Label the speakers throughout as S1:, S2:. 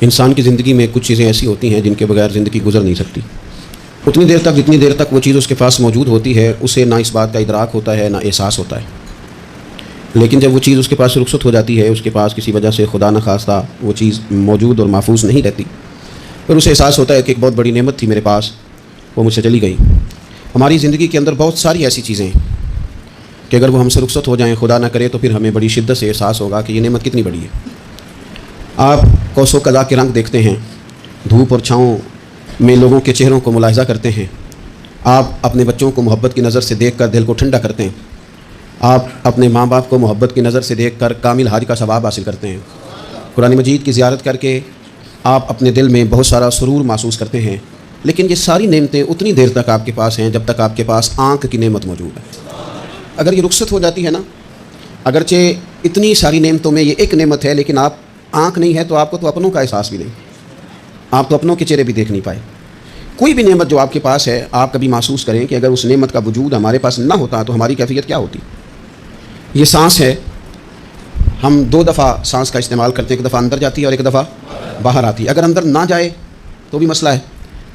S1: انسان کی زندگی میں کچھ چیزیں ایسی ہوتی ہیں جن کے بغیر زندگی گزر نہیں سکتی۔ اتنی دیر تک جتنی دیر تک وہ چیز اس کے پاس موجود ہوتی ہے اسے نہ اس بات کا ادراک ہوتا ہے نہ احساس ہوتا ہے، لیکن جب وہ چیز اس کے پاس رخصت ہو جاتی ہے، اس کے پاس کسی وجہ سے خدا نخواستہ وہ چیز موجود اور محفوظ نہیں رہتی، پھر اسے احساس ہوتا ہے کہ ایک بہت بڑی نعمت تھی میرے پاس، وہ مجھ سے چلی گئی۔ ہماری زندگی کے اندر بہت ساری ایسی چیزیں ہیں کہ اگر وہ ہم سے رخصت ہو جائیں، خدا نہ کرے، تو پھر ہمیں بڑی شدت سے احساس ہوگا کہ یہ نعمت کتنی بڑی ہے۔ آپ کوس و قضا کے رنگ دیکھتے ہیں، دھوپ اور چھاؤں میں لوگوں کے چہروں کو ملاحظہ کرتے ہیں، آپ اپنے بچوں کو محبت کی نظر سے دیکھ کر دل کو ٹھنڈا کرتے ہیں، آپ اپنے ماں باپ کو محبت کی نظر سے دیکھ کر کامل حج کا ثواب حاصل کرتے ہیں، قرآن مجید کی زیارت کر کے آپ اپنے دل میں بہت سارا سرور محسوس کرتے ہیں، لیکن یہ ساری نعمتیں اتنی دیر تک آپ کے پاس ہیں جب تک آپ کے پاس آنکھ کی نعمت موجود ہے۔ اگر یہ رخصت ہو جاتی ہے نا، اگرچہ اتنی ساری نعمتوں میں یہ ایک نعمت ہے، لیکن آپ آنکھ نہیں ہے تو آپ کو تو اپنوں کا احساس بھی نہیں، آپ تو اپنوں کے چہرے بھی دیکھ نہیں پائے۔ کوئی بھی نعمت جو آپ کے پاس ہے، آپ کبھی محسوس کریں کہ اگر اس نعمت کا وجود ہمارے پاس نہ ہوتا تو ہماری کیفیت کیا ہوتی۔ یہ سانس ہے، ہم دو دفعہ سانس کا استعمال کرتے ہیں، ایک دفعہ اندر جاتی ہے اور ایک دفعہ باہر آتی ہے۔ اگر اندر نہ جائے تو بھی مسئلہ ہے،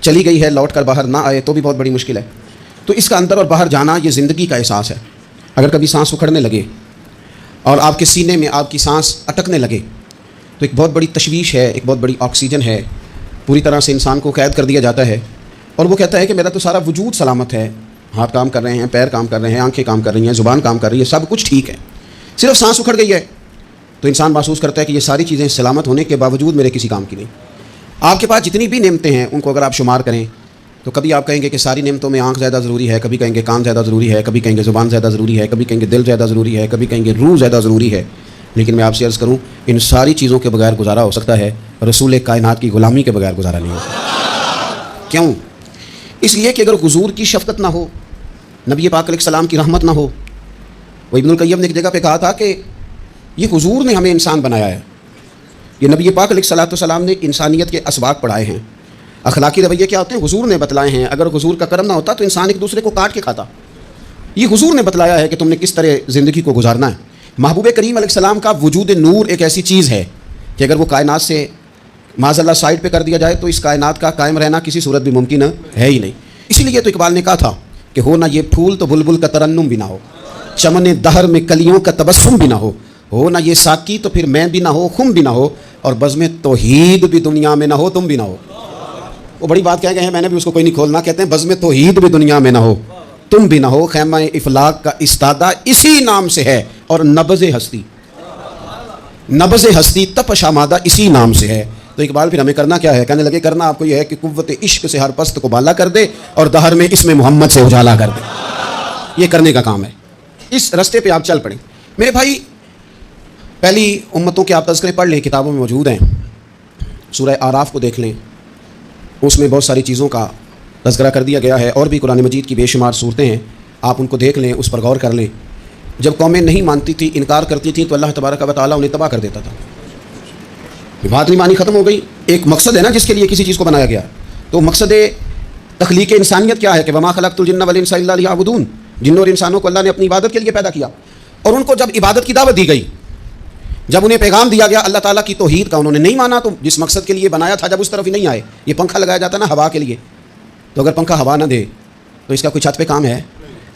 S1: چلی گئی ہے لوٹ کر باہر نہ آئے تو بھی بہت بڑی مشکل ہے۔ تو اس کا اندر اور باہر جانا یہ زندگی کا احساس ہے۔ اگر کبھی سانس اکھڑنے لگے اور آپ کے سینے میں آپ کی سانس اٹکنے لگے تو ایک بہت بڑی تشویش ہے، ایک بہت بڑی آکسیجن ہے، پوری طرح سے انسان کو قید کر دیا جاتا ہے، اور وہ کہتا ہے کہ میرا تو سارا وجود سلامت ہے، ہاتھ کام کر رہے ہیں، پیر کام کر رہے ہیں، آنکھیں کام کر رہی ہیں، زبان کام کر رہی ہے، سب کچھ ٹھیک ہے، صرف سانس اکھڑ گئی ہے تو انسان محسوس کرتا ہے کہ یہ ساری چیزیں سلامت ہونے کے باوجود میرے کسی کام کی نہیں۔ آپ کے پاس جتنی بھی نعمتیں ہیں ان کو اگر آپ شمار کریں تو کبھی آپ کہیں گے کہ ساری نعمتوں میں آنکھ زیادہ ضروری ہے، کبھی کہیں گے کان زیادہ ضروری ہے، کبھی کہیں گے زبان زیادہ ضروری ہے، کبھی کہیں گے دل زیادہ ضروری ہے، کبھی کہیں گے روح زیادہ ضروری ہے، لیکن میں آپ سے عرض کروں ان ساری چیزوں کے بغیر گزارا ہو سکتا ہے، رسول کائنات کی غلامی کے بغیر گزارا نہیں ہوتا۔ کیوں؟ اس لیے کہ اگر حضور کی شفقت نہ ہو، نبی پاک علیہ السلام کی رحمت نہ ہو، وہ ابن القیم نے ایک جگہ پہ کہا تھا کہ یہ حضور نے ہمیں انسان بنایا ہے، یہ نبی پاک علیہ السلام نے انسانیت کے اسباق پڑھائے ہیں، اخلاقی رویے کیا ہوتے ہیں حضور نے بتلائے ہیں، اگر حضور کا کرم نہ ہوتا تو انسان ایک دوسرے کو کاٹ کے کھاتا۔ یہ حضور نے بتلایا ہے کہ تم نے کس طرح زندگی کو گزارنا ہے۔ محبوب کریم علیہ السلام کا وجود نور ایک ایسی چیز ہے کہ اگر وہ کائنات سے معاذ اللہ سائڈ پہ کر دیا جائے تو اس کائنات کا قائم رہنا کسی صورت بھی ممکن ہے ہی نہیں۔ اسی لیے تو اقبال نے کہا تھا کہ ہو نہ یہ پھول تو بلبل کا ترنم بھی نہ ہو، چمن دہر میں کلیوں کا تبسم بھی نہ ہو نہ یہ ساقی تو پھر میں بھی نہ ہو، خم بھی نہ ہو، اور بزم توحید بھی دنیا میں نہ ہو، تم بھی نہ ہو۔ وہ بڑی بات کہہ گئے ہیں، میں نے بھی اس کو کوئی نہیں کھولنا، کہتے ہیں بزم توحید بھی دنیا میں نہ ہو، تم بھی نہ ہو، خیمہ افلاق کا استادہ اسی نام سے ہے، اور نبض ہستی تپش آمادہ اسی نام سے ہے۔ تو اقبال پھر ہمیں کرنا کیا ہے؟ کہنے لگے کرنا آپ کو یہ ہے کہ قوت عشق سے ہر پست کو بالا کر دے اور دہر میں اسم محمد سے اجالا کر دے۔ یہ کرنے کا کام ہے، اس رستے پہ آپ چل پڑیں۔ میرے بھائی، پہلی امتوں کے آپ تذکرے پڑھ لیں، کتابوں میں موجود ہیں، سورہ آراف کو دیکھ لیں، اس میں بہت ساری چیزوں کا تذکرہ کر دیا گیا ہے، اور بھی قرآن مجید کی بے شمار صورتیں ہیں، آپ ان کو دیکھ لیں، اس پر غور کر لیں۔ جب قومیں نہیں مانتی تھیں، انکار کرتی تھیں، تو اللہ تبارک و تعالیٰ انہیں تباہ کر دیتا تھا۔ بات نہیں مانی، ختم ہو گئی۔ ایک مقصد ہے نا جس کے لیے کسی چیز کو بنایا گیا، تو مقصد تخلیق انسانیت کیا ہے کہ وما خلقت الجن والانس الا لیعبدون، جنوں اور انسانوں کو اللہ نے اپنی عبادت کے لیے پیدا کیا، اور ان کو جب عبادت کی دعوت دی گئی، جب انہیں پیغام دیا گیا اللہ تعالیٰ کی توحید کا، انہوں نے نہیں مانا، تو جس مقصد کے لیے بنایا تھا جب اس طرف ہی نہیں آئے۔ یہ پنکھا لگایا جاتا نا ہوا کے لیے، تو اگر پنکھا ہوا نہ دے تو اس کا کوئی چھت پہ کام ہے،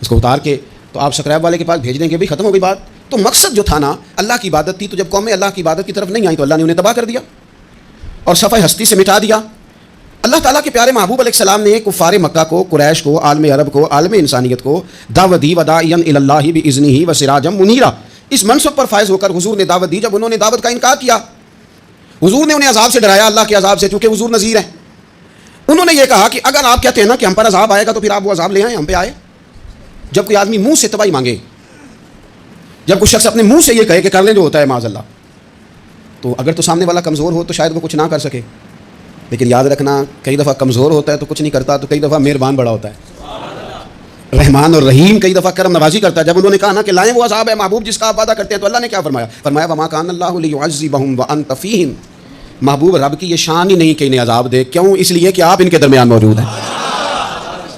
S1: اس کو اتار کے تو آپ سکریب والے کے پاس بھیج دیں گے، بھی ختم ہو گئی بات۔ تو مقصد جو تھا نا اللہ کی عبادت تھی، تو جب قومیں اللہ کی عبادت کی طرف نہیں آئی تو اللہ نے انہیں تباہ کر دیا اور صفحہ ہستی سے مٹا دیا۔ اللہ تعالیٰ کے پیارے محبوب علیہ السلام نے کفار مکہ کو، قریش کو، عالم عرب کو، عالم انسانیت کو دعوت دی، وداعیا الی اللہ باذنہ وسراجا منیرا۔ اس منصب پر فائز ہو کر حضور نے دعوت دی۔ جب انہوں نے دعوت کا انکار کیا، حضور نے انہیں عذاب سے ڈرایا، اللہ کے عذاب سے، چونکہ حضور نذیر ہیں۔ انہوں نے یہ کہا کہ اگر آپ کہتے ہیں نا کہ ہم پر عذاب آئے گا تو پھر آپ وہ عذاب لے آئیں، ہم پہ آئے۔ جب کوئی آدمی منہ سے تباہی مانگے، جب کوئی شخص اپنے منہ سے یہ کہے کہ کر لیں جو ہوتا ہے معاذ اللہ، تو اگر تو سامنے والا کمزور ہو تو شاید وہ کچھ نہ کر سکے، لیکن یاد رکھنا کئی دفعہ کمزور ہوتا ہے تو کچھ نہیں کرتا، تو کئی دفعہ مہربان بڑا ہوتا ہے، رحمان اور رحیم کئی دفعہ کرم نوازی کرتا ہے۔ جب انہوں نے کہا نا کہ لائیں وہ عذاب ہے محبوب جس کا آپ وعدہ کرتے ہیں، تو اللہ نے کیا فرمایا؟ فرمایا وما کان اللہ لیعذبہم وانت فیہم۔ محبوب رب کی یہ شان ہی نہیں کہ انہیں عذاب دے، کیوں؟ اس لیے کہ آپ ان کے درمیان موجود ہیں۔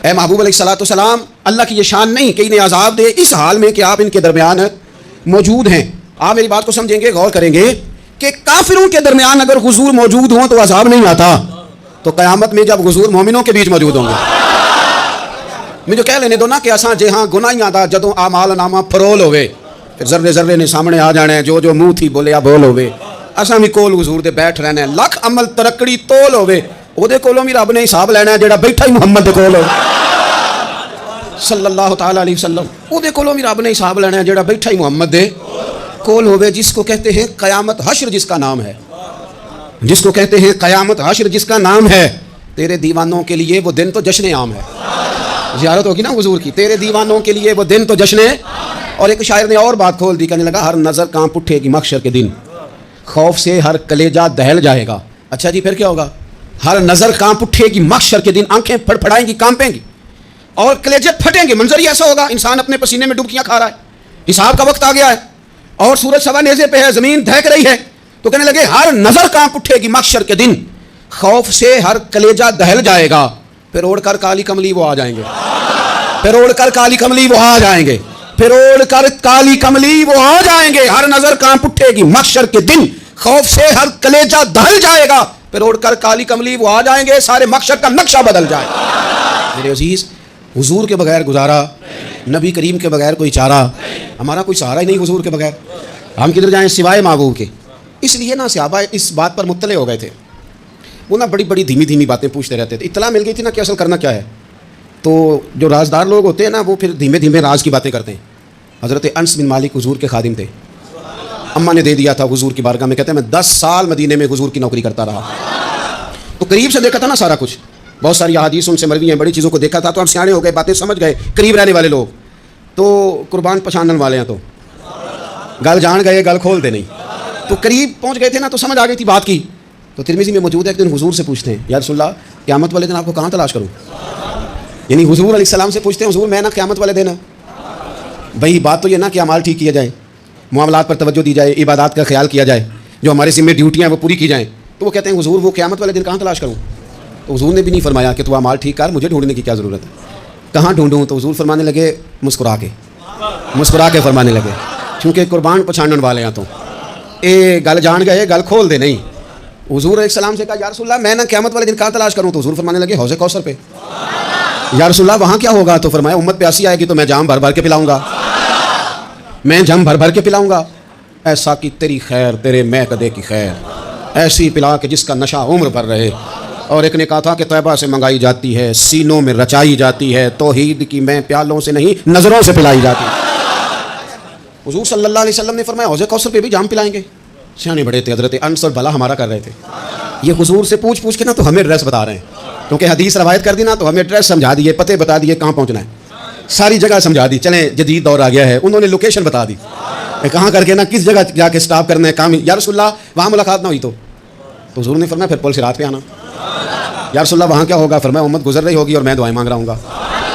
S1: اے محبوب علیہ السلام، اللہ کی یہ شان نہیں کہ انہیں عذاب دے اس حال میں کہ آپ ان کے درمیان موجود ہیں۔ آپ میری بات کو سمجھیں گے، غور کریں گے کہ کافروں کے درمیان اگر حضور موجود ہوں تو عذاب نہیں آتا، تو قیامت میں جب حضور مومنوں کے بیچ موجود ہوں گے، مجھے کہہ لینے دو نا کہ اساں جے ہاں گناہیاں دا جدوں اعمال نامہ پرول ہوئے، پھر ذرے ذرے نے سامنے آ جانے، جو جو منہ تھی بولیا بول ہوئے، اساں بھی کول حضور دے بیٹھ رہنے، لکھ عمل ترکڑی تول ہوئے، او دے کولوں بھی رب نے حساب لینا ہے جڑا بیٹھا ہی محمد دے کول ہو صلی اللہ تعالی علیہ وسلم، او دے کولوں بھی رب نے حساب لینا ہے جڑا بیٹھا ہی محمد دے کول ہوئے، جس کو کہتے ہیں قیامت حشر، جس کا نام ہے، جس کو کہتے ہیں قیامت حشر، جس کا نام ہے۔ تیرے دیوانوں کے لیے وہ دن تو جشن عام ہے، زیارت ہوگی نا حضور کی، تیرے دیوانوں کے لیے وہ دن تو جشن۔ اور ایک شاعر نے اور بات کھول دی، کہنے لگا ہر نظر کانپ اٹھے گی محشر کے دن، خوف سے ہر کلیجہ دہل جائے گا۔ اچھا جی پھر کیا ہوگا؟ ہر نظر کانپ اٹھے گی محشر کے دن، آنکھیں پھڑپھڑائیں گی، کانپیں گی اور کلیجے پھٹیں گے۔ منظر ہی ایسا ہوگا، انسان اپنے پسینے میں ڈبکیاں کھا رہا ہے، حساب کا وقت آ گیا ہے اور سورج سوا نیزے پہ ہے، زمین دہک رہی ہے، تو کہنے لگے ہر نظر کانپ اٹھے گی محشر کے دن، خوف سے ہر کلیجہ دہل جائے گا، پھر اوڑھ کر کالی کملی وہ آ جائیں گے، پھر اوڑھ کر کالی کملی وہ آ جائیں گے، پھر اوڑھ کر کالی کملی وہ آ جائیں گے، ہر نظر کانپ اٹھے گی محشر کے دن، خوف سے ہر کلیجہ دہل جائے گا، پھر اوڑھ کر کالی کملی وہ آ جائیں گے، سارے محشر کا نقشہ بدل جائے گا۔ میرے عزیز، حضور کے بغیر گزارا، نبی کریم کے بغیر کوئی چارہ، ہمارا کوئی سہارا ہی نہیں حضور کے بغیر، ہم کدھر جائیں سوائے محبوب کے۔ اس لیے نا صحابہ اس بات پر مطلع ہو گئے تھے، وہ نا بڑی بڑی دھیمی دھیمی باتیں پوچھتے رہتے تھے، اطلاع مل گئی تھی نا کہ اصل کرنا کیا ہے، تو جو رازدار لوگ ہوتے ہیں نا وہ پھر دھیمے دھیمے راز کی باتیں کرتے ہیں۔ حضرت انس بن مالک حضور کے خادم تھے، اماں نے دے دیا تھا حضور کی بارگاہ میں، کہتے ہیں میں 10 سال مدینے میں حضور کی نوکری کرتا رہا، تو قریب سے دیکھا تھا نا سارا کچھ، بہت ساری احادیث ان سے مروی ہیں، بڑی چیزوں کو دیکھا تھا، تو ہم سیانے ہو گئے، باتیں سمجھ گئے، قریب رہنے والے لوگ تو قربان پہچانن والے ہیں، تو گل جان گئے گل کھول دے نہیں، تو قریب پہنچ گئے تھے نا، تو سمجھ آ گئی تھی بات کی۔ تو ترمذی میں موجود ہے، ایک دن حضور سے پوچھتے ہیں یا رسول اللہ قیامت والے دن آپ کو کہاں تلاش کروں، یعنی حضور علیہ السلام سے پوچھتے ہیں حضور میں نا قیامت والے دن، بھائی بات تو یہ نا کہ اعمال ٹھیک کیا جائے، معاملات پر توجہ دی جائے، عبادات کا خیال کیا جائے، جو ہمارے ذمہ ڈیوٹیاں ہیں وہ پوری کی جائیں، تو وہ کہتے ہیں حضور وہ قیامت والے دن کہاں تلاش کروں، تو حضور نے بھی نہیں فرمایا کہ تو اعمال ٹھیک کر، مجھے ڈھونڈنے کی کیا ضرورت ہے، کہاں ڈھونڈوں، تو حضور فرمانے لگے مسکرا کے فرمانے لگے، کیونکہ قربان پہچانن والے ہیں، تو اے گل جان گئے گل کھول دے نہیں۔ حضور علیہ السلام سے کہا یا رسول اللہ میں نا قیامت والے دن کہاں تلاش کروں، تو حضور فرمانے لگے حوض کوثر پہ۔ یا رسول اللہ وہاں کیا ہوگا، تو فرمایا امت پیاسی آئے گی تو میں جام بھر بھر کے پلاؤں گا، میں جام بھر بھر کے پلاؤں گا، ایسا کہ تیری خیر تیرے میں کدے کی خیر، ایسی پلا کہ جس کا نشہ عمر بھر رہے۔ اور ایک نے کہا تھا کہ طیبہ سے منگائی جاتی ہے، سینوں میں رچائی جاتی ہے، توحید کی میں پیالوں سے نہیں نظروں سے پلائی جاتی ہے۔ حضور صلی اللہ علیہ وسلم نے فرمایا حوض کوثر پہ بھی جام پلائیں گے، سیانے بڑے تھے حضرت انس اور بھلا ہمارا کر رہے تھے، یہ حضور سے پوچھ پوچھ کے نا تو ہمیں ایڈریس بتا رہے ہیں، کیونکہ حدیث روایت کر دی نا تو ہمیں ایڈریس سمجھا دیے، پتے بتا دیے کہاں پہنچنا ہے، ساری جگہ سمجھا دی، چلیں جدید دور آ گیا ہے، انہوں نے لوکیشن بتا دی کہاں کر کے نا کس جگہ جا کے سٹاپ کرنا ہے کام۔ یا رسول اللہ وہاں ملاقات نہ ہوئی تو حضور نے فرمایا پھر پل صراط پہ آنا۔ یا رسول اللہ وہاں کیا ہوگا، فرمایا امت گزر رہی ہوگی اور میں دعائیں مانگ رہا ہوں گا،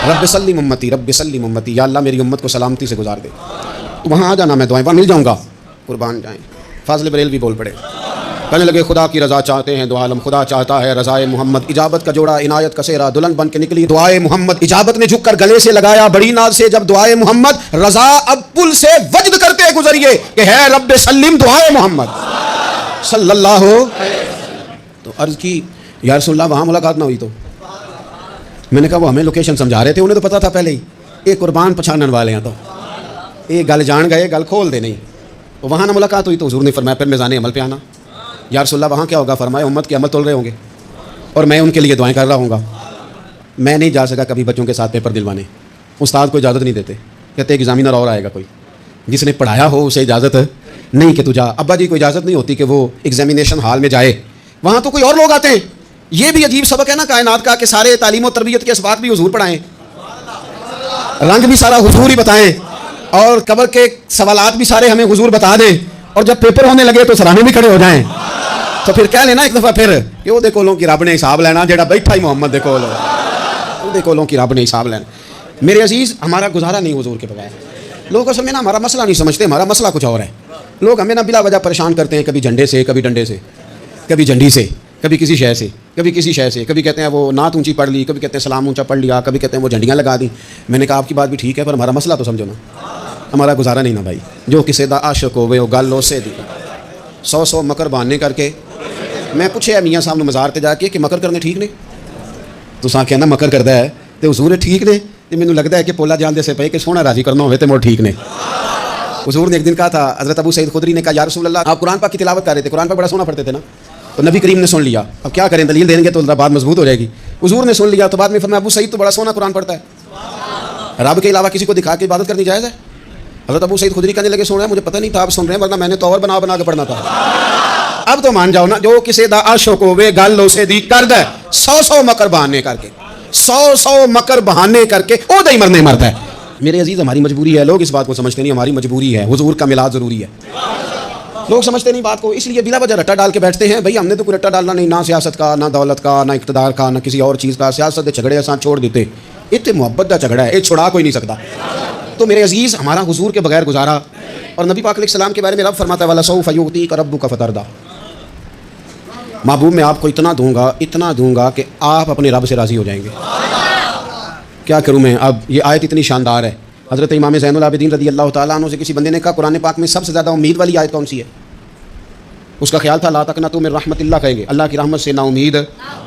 S1: رب سلم امتی رب سلم امتی، یا اللہ میری امت کو سلامتی سے گزار دے، تو وہاں آ جانا، میں دعائیں وہاں مل جاؤں گا، قربان جائیں۔ فاضل بریلوی بول پڑے، کہنے لگے خدا کی رضا چاہتے ہیں دو عالم، خدا چاہتا ہے رضائے محمد، اجابت کا جوڑا عنایت کا سہرا، دلہن بن کے نکلی دعائے محمد، اجابت نے جھک کر گلے سے لگایا بڑی ناز سے جب دعائے محمد، رضا اب پل سے وجد کرتے گزریے کہ ہے رب سلم دعائے محمد صلی اللہ ہو۔ تو عرض کی یا رسول اللہ وہاں ملاقات نہ ہوئی تو میں نے کہا وہ ہمیں لوکیشن سمجھا رہے تھے، انہیں تو پتا تھا پہلے ہی، یہ قربان پہچانن والے ہیں، تو یہ گل جان گئے گل کھول دے نہیں، وہاں نہ ملاقات ہوئی تو حضور نے فرمایا پھر میزان عمل پہ آنا۔ یا رسول اللہ وہاں کیا ہوگا، فرمایا امت کے عمل تول رہے ہوں گے اور میں ان کے لیے دعائیں کر رہا ہوں گا۔ میں نہیں جا سکا کبھی بچوں کے ساتھ پیپر دلوانے، استاد کو اجازت نہیں دیتے، کہتے ایگزامینر اور آئے گا کوئی، جس نے پڑھایا ہو اسے اجازت نہیں کہ تو جا، ابا جی کو اجازت نہیں ہوتی کہ وہ ایگزامینیشن ہال میں جائے، وہاں تو کوئی اور لوگ آتے ہیں۔ یہ بھی عجیب سبق ہے نا کائنات کا کہ سارے تعلیم و تربیت کے اسباق بھی حضور پڑھائیں، رنگ بھی سارا حضور ہی بتائیں، اور قبر کے سوالات بھی سارے ہمیں حضور بتا دیں، اور جب پیپر ہونے لگے تو سرانے بھی کھڑے ہو جائیں، تو پھر کہہ لینا ایک دفعہ پھر کہ وہ دے کولوں کی رب نے حساب لینا، جڑا بیٹھا ہی محمد دے کول وہ دے کولوں کی رب نے حساب لینا۔ میرے عزیز ہمارا گزارا نہیں حضور کے بغیر، لوگ اصل میں نا ہمارا مسئلہ نہیں سمجھتے، ہمارا مسئلہ کچھ اور ہے، لوگ ہمیں نا بلا وجہ پریشان کرتے ہیں، کبھی جھنڈے سے، کبھی ڈنڈے سے، کبھی جھنڈی سے، کبھی کسی شے سے، کبھی کسی شے سے، کبھی کہتے ہیں وہ نعت اونچی پڑھ لی، کبھی کہتے ہیں سلام اونچا پڑھ لیا، کبھی کہتے ہیں وہ جھنڈیاں لگا دی۔ میں نے کہا آپ کی بات بھی ٹھیک ہے پر ہمارا مسئلہ تو سمجھو نا، ہمارا گزارا نہیں نا بھائی، جو کسی دا عاشق ہوئے وہ گل اسے دی، 100 مکر بہانے کر کے میں پوچھے میاں صاحب نے مزار تے جا کے کہ مکر کرنے ٹھیک نے تو سا کہنا مکر کرتا ہے تو حضور ٹھیک نے تو مینوں لگتا ہے کہ پولا جان دے سے پے کہ سونا راضی کرنا ہوئے تو مڑ ٹھیک نے حضور نے ایک دن کہا تھا حضرت ابو سعید خدری نے کہا یا رسول اللہ آپ قرآن پاک کی تلاوت کر رہے تھے قرآن پاک بڑا سونا پڑھتے تھے نا تو نبی کریم نے سن لیا اب کیا کریں دلیل دیں گے تو بات مضبوط ہو جائے گی حضور نے سن لیا تو بعد میں فرمایا ابو سعید تو بڑا سونا قرآن پڑھتا ہے رب کے علاوہ کسی کو دکھا کے عبادت کرنی جائز ہے حضرت ابو سعید خدری کہنے لگے سن رہے ہیں مجھے پتہ نہیں تھا آپ سن رہے ہیں ورنہ میں نے تو اور بنا کے پڑھنا تھا اب تو مان جاؤ نا جو کسی دا عاشق ہوے گل اسے دی کر دے 100 مکر بہانے کر کے 100 مکر بہانے کر کے او دئی مرنے مرتا ہے میرے عزیز ہماری مجبوری ہے لوگ اس بات کو سمجھتے نہیں ہماری مجبوری ہے حضور کا میلاد ضروری ہے لوگ سمجھتے نہیں بات کو اس لیے بلا وجہ رٹا ڈال کے بیٹھتے ہیں بھائی ہم نے تو کوئی رٹا ڈالنا نہیں نہ سیاست کا نہ دولت کا نہ اقتدار کا نہ کسی اور چیز کا سیاست دے جھگڑے آسان چھوڑ دیتے اتنے محبت کا جھگڑا ہے یہ چھڑا کوئی نہیں سکتا تو میرے عزیز ہمارا حضور کے بغیر گزارا اور نبی پاک علیہ السلام کے بارے میں رب فرماتا ہے وَلَسَوْفَ يُعْطِيكَ رَبُّكَ فَتَرْضَىٰ محبوب میں آپ کو اتنا دوں گا کہ آپ اپنے رب سے راضی ہو جائیں گے کیا کروں میں اب یہ آیت اتنی شاندار ہے حضرت امام زین العابدین رضی اللہ تعالیٰ عنہ سے کسی بندے نے کہا قرآن پاک میں سب سے زیادہ امید والی آیت کون سی ہے اس کا خیال تھا لا تقنطوا من رحمت اللہ کہیں گے اللہ کی رحمت سے نا امید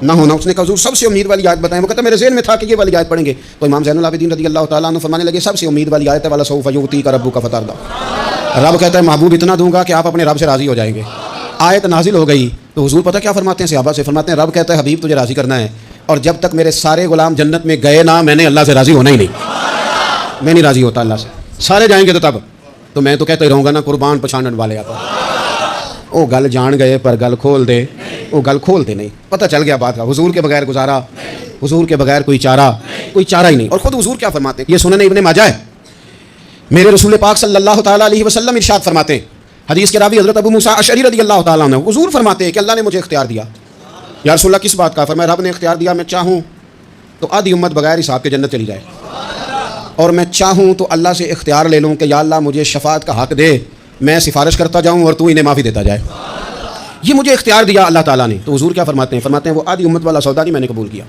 S1: نہ ہونا اس نے کہا حضور سب سے امید والی آیت بتائیں وہ کہتا میرے ذہن میں تھا کہ یہ والی آیت پڑھیں گے تو امام زین العابدین رضی اللہ تعالیٰ عنہ فرمانے لگے سب سے امید والی آیت ہے وَلَسَوْفَ يُعْطِيكَ رَبُّكَ فَتَرْضَىٰ رب کہتا ہے محبوب اتنا دوں گا کہ آپ اپنے رب سے راضی ہو جائیں گے آیت نازل ہو گئی تو حضور پتہ کیا فرماتے ہیں صحابہ سے فرماتے ہیں رب کہتا ہے حبیب تجھے راضی کرنا ہے اور جب تک میرے سارے غلام جنت میں گئے نہ میں نے اللہ سے راضی ہونا ہی نہیں میں نہیں راضی ہوتا اللہ سے سارے جائیں گے تو تب تو میں تو کہتا ہی رہوں گا نا قربان پچھانن والے آپ وہ گل جان گئے پر گل کھول دے وہ گل کھولتے نہیں پتہ چل گیا بات کا حضور کے بغیر گزارا حضور کے بغیر کوئی چارہ ہی نہیں اور خود حضور کیا فرماتے ہیں یہ سنن ابن ماجہ ہے میرے رسول پاک صلی اللہ تعالیٰ علیہ وسلم ارشاد فرماتے ہیں حدیث کے راوی حضرت ابو موسیٰ اشعری رضی اللہ تعالیٰ عنہ حضور فرماتے ہیں کہ اللہ نے مجھے اختیار دیا یا رسول اللہ کس بات کا فرمایا رب نے اختیار دیا میں چاہوں تو آدھی امت بغیر حساب کے جنت چلی جائے اور میں چاہوں تو اللہ سے اختیار لے لوں کہ یا اللہ مجھے شفاعت کا حق دے میں سفارش کرتا جاؤں اور تو انہیں معافی دیتا جائے یہ مجھے اختیار دیا اللہ تعالیٰ نے تو حضور کیا فرماتے ہیں وہ آدھی امت والا سودا نہیں میں نے قبول کیا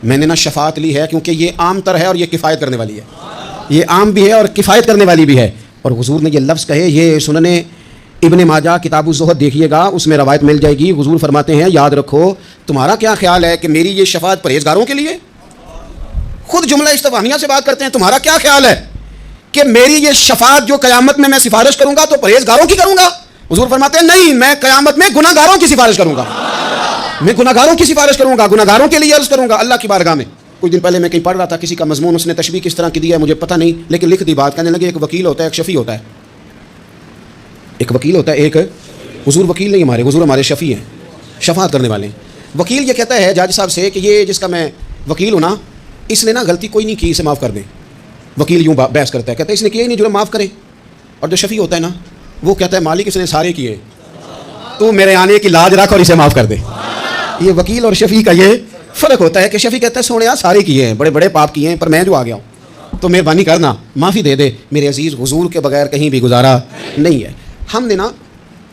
S1: میں نے نہ شفاعت لی ہے کیونکہ یہ عام تر ہے اور یہ کفایت کرنے والی ہے یہ عام بھی ہے اور کفایت کرنے والی بھی ہے اور حضور نے یہ لفظ کہے یہ سنن ابن ماجہ کتاب الزہد دیکھیے گا اس میں روایت مل جائے گی حضور فرماتے ہیں یاد رکھو تمہارا کیا خیال ہے کہ میری یہ شفاعت پرہیزگاروں کے لیے خود جملہ استفہامیہ سے بات کرتے ہیں تمہارا کیا خیال ہے کہ میری یہ شفاعت جو قیامت میں سفارش کروں گا تو پرہیزگاروں کی کروں گا حضور فرماتے ہیں نہیں میں قیامت میں گناہ گاروں کی سفارش کروں گا میں گناہ گاروں کی سفارش کروں گا گناہ گاروں کے لیے عرض کروں گا اللہ کی بارگاہ میں کچھ دن پہلے میں کہیں پڑھ رہا تھا کسی کا مضمون اس نے تشبیہ کس طرح کی دی ہے مجھے پتہ نہیں لیکن لکھ دی بات کہنے لگے ایک وکیل ہوتا ہے ایک شفیع ہوتا ہے ایک وکیل ہوتا ہے ایک حضور وکیل نہیں ہمارے حضور ہمارے شفیع ہیں شفاعت کرنے والے ہیں وکیل یہ کہتا ہے جج صاحب سے کہ یہ جس کا میں وکیل ہوں نا اس نے نا غلطی کوئی نہیں کی اسے معاف کر دیں وکیل یوں بحث کرتا ہے کہتا ہے اس نے کیا ہی نہیں جو معاف کرے اور جو شفیع ہوتا ہے نا وہ کہتا ہے مالک اس نے سارے کیے تو میرے آنے کی لاج رکھ اور اسے معاف کر دے یہ وکیل اور شفیع کا یہ فرق ہوتا ہے کہ شفیع کہتا ہے سونے سارے کیے ہیں بڑے بڑے پاپ کیے ہیں پر میں جو آ گیا ہوں تو مہربانی کرنا معافی دے دے میرے عزیز حضور کے بغیر کہیں بھی گزارا نہیں ہے ہم نے نا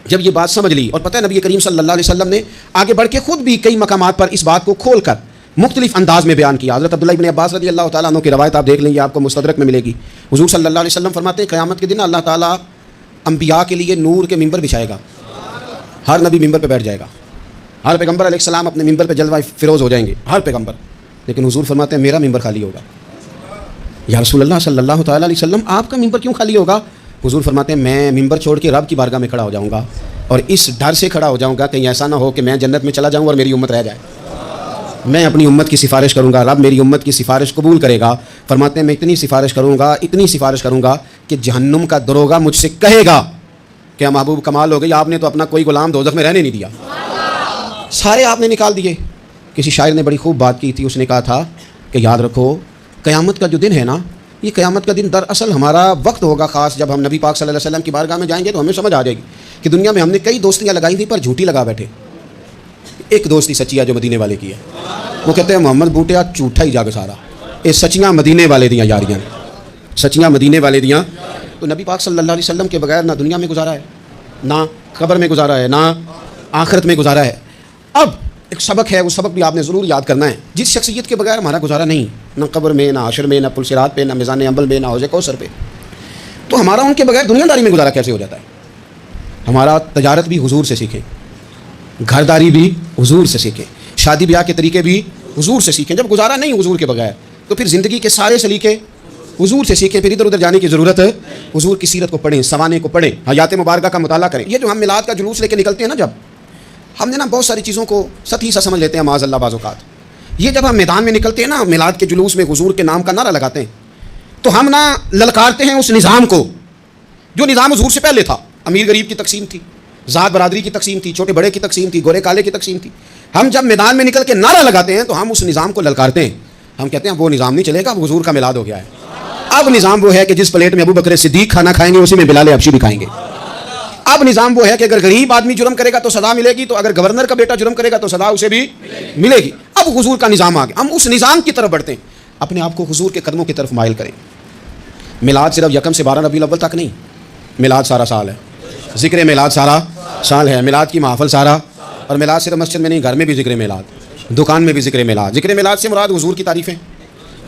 S1: جب یہ بات سمجھ لی اور پتہ ہے نبی کریم صلی اللہ علیہ وسلم نے آگے بڑھ کے خود بھی کئی مقامات پر اس بات کو کھول کر مختلف انداز میں بیان کیا حضرت عبداللہ ابن عباس رضی اللہ تعالیٰ عنہ کی روایت آپ دیکھ لیں گے آپ کو مستدرک میں ملے گی حضور صلی اللہ علیہ وسلم فرماتے ہیں قیامت کے دن اللہ تعالیٰ انبیاء کے لیے نور کے ممبر بچھائے گا ہر نبی ممبر پہ بیٹھ جائے گا ہر پیغمبر علیہ السلام اپنے ممبر پہ جلوہ فروز ہو جائیں گے ہر پیغمبر لیکن حضور فرماتے ہیں میرا ممبر خالی ہوگا یا رسول اللہ صلی اللہ تعالیٰ علیہ وسلم آپ کا ممبر کیوں خالی ہوگا حضور فرماتے ہیں میں ممبر چھوڑ کے رب کی بارگاہ میں کھڑا ہو جاؤں گا اور اس ڈر سے کھڑا ہو جاؤں گا کہیں ایسا نہ ہو کہ میں جنت میں چلا جاؤں اور میری امت رہ جائے میں اپنی امت کی سفارش کروں گا رب میری امت کی سفارش قبول کرے گا فرماتے ہیں میں اتنی سفارش کروں گا کہ جہنم کا دروگا مجھ سے کہے گا کہ محبوب کمال ہو گئی آپ نے تو اپنا کوئی غلام دوزخ میں رہنے نہیں دیا سارے آپ نے نکال دیے کسی شاعر نے بڑی خوب بات کی تھی اس نے کہا تھا کہ یاد رکھو قیامت کا جو دن ہے نا یہ قیامت کا دن دراصل ہمارا وقت ہوگا خاص جب ہم نبی پاک صلی اللہ علیہ وسلم کی بارگاہ میں جائیں گے تو ہمیں سمجھ آ جائے گی کہ دنیا میں ہم نے کئی دوستیاں لگائی تھیں پر جھوٹی لگا بیٹھے ایک دوستی سچی ہے جو مدینے والے کی ہے وہ کہتے ہیں محمد بوٹیا جھوٹا ہی جاگ سارا یہ سچیاں مدینے والے دیاں یاریاں سچیاں مدینے والے دیاں تو نبی پاک صلی اللہ علیہ وسلم کے بغیر نہ دنیا میں گزارا ہے نہ قبر میں گزارا ہے نہ آخرت میں گزارا ہے اب ایک سبق ہے وہ سبق بھی آپ نے ضرور یاد کرنا ہے جس شخصیت کے بغیر ہمارا گزارا نہیں نہ قبر میں نہ حشر میں نہ پل صراط پہ نہ میزان عمل میں نہ حوض کوثر پہ تو ہمارا ان کے بغیر دنیا داری میں گزارا کیسے ہو جاتا ہے ہمارا تجارت بھی حضور سے سیکھیں، گھرداری بھی حضور سے سیکھیں، شادی بیاہ کے طریقے بھی حضور سے سیکھیں۔ جب گزارا نہیں حضور کے بغیر تو پھر زندگی کے سارے سلیقے حضور سے سیکھیں۔ پھر ادھر ادھر جانے کی ضرورت ہے، حضور کی سیرت کو پڑھیں، سوانے کو پڑھیں، حیات مبارکہ کا مطالعہ کریں۔ یہ جو ہم میلاد کا جلوس لے کے نکلتے ہیں نا، جب ہم نے نا بہت ساری چیزوں کو سطحی سا سمجھ لیتے ہیں معاذ اللہ بعض اوقات۔ یہ جب ہم میدان میں نکلتے ہیں نا، میلاد کے جلوس میں حضور کے نام کا نعرہ لگاتے ہیں، تو ہم نا للکارتے ہیں اس نظام کو جو نظام حضور سے پہلے تھا۔ امیر غریب کی تقسیم تھی، ذات برادری کی تقسیم تھی، چھوٹے بڑے کی تقسیم تھی، گورے کالے کی تقسیم تھی۔ ہم جب میدان میں نکل کے نعرہ لگاتے ہیں تو ہم اس نظام کو للکارتے ہیں۔ ہم کہتے ہیں وہ نظام نہیں چلے گا، اب حضور کا میلاد ہو گیا ہے۔ اب نظام وہ ہے کہ جس پلیٹ میں ابو بکر صدیق کھانا کھائیں گے اسی میں بلال حبشی بھی کھائیں گے۔ اب نظام وہ ہے کہ اگر غریب آدمی جرم کرے گا تو سزا ملے گی، تو اگر گورنر کا بیٹا جرم کرے گا تو سزا اسے بھی ملے گی۔ اب حضور کا نظام آ گیا، ہم اس نظام کی طرف بڑھتے ہیں، اپنے آپ کو حضور کے قدموں کی طرف مائل کریں۔ میلاد صرف 1 سے 12 ربیع الاول تک نہیں، میلاد سارا سال ہے، ذکر میلاد سارا سال ہے، میلاد کی محفل سارا، اور میلاد صرف مسجد میں نہیں، گھر میں بھی ذکر میلاد، دکان میں بھی ذکر میلاد۔ ذکر میلاد سے مراد حضور کی تعریفیں،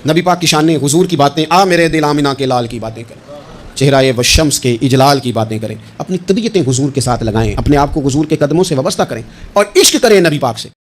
S1: نبی پاک کی شانیں، حضور کی باتیں، آ میرے دل آمینہ کے لال کی باتیں کریں، چہرہ والشمس کے اجلال کی باتیں کریں، اپنی طبیعتیں حضور کے ساتھ لگائیں، اپنے آپ کو حضور کے قدموں سے وابستہ کریں اور عشق کریں نبی پاک سے۔